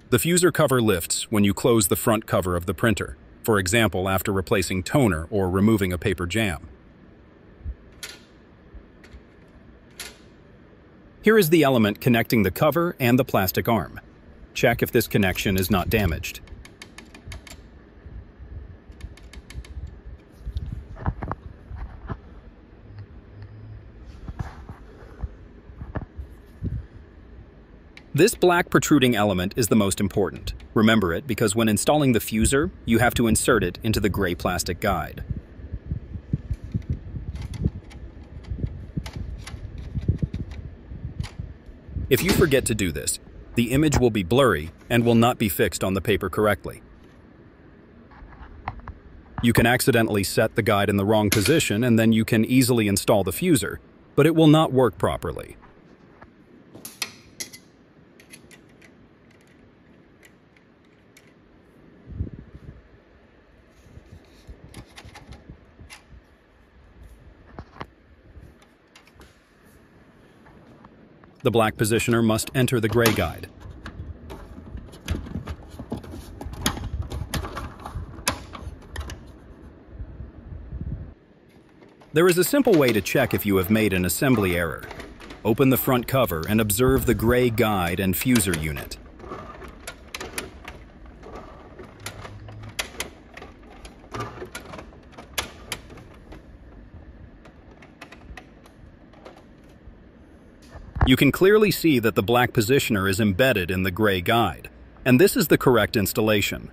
The FUSER cover lifts when you close the front cover of the printer, for example after replacing toner or removing a paper jam. Here is the element connecting the cover and the plastic arm. Check if this connection is not damaged. This black protruding element is the most important. Remember it because when installing the FUSER, you have to insert it into the gray plastic guide. If you forget to do this, the image will be blurry and will not be fixed on the paper correctly. You can accidentally set the guide in the wrong position and then you can easily install the FUSER, but it will not work properly. The black positioner must enter the gray guide. There is a simple way to check if you have made an assembly error. Open the front cover and observe the gray guide and FUSER unit. You can clearly see that the black positioner is embedded in the gray guide, and this is the correct installation.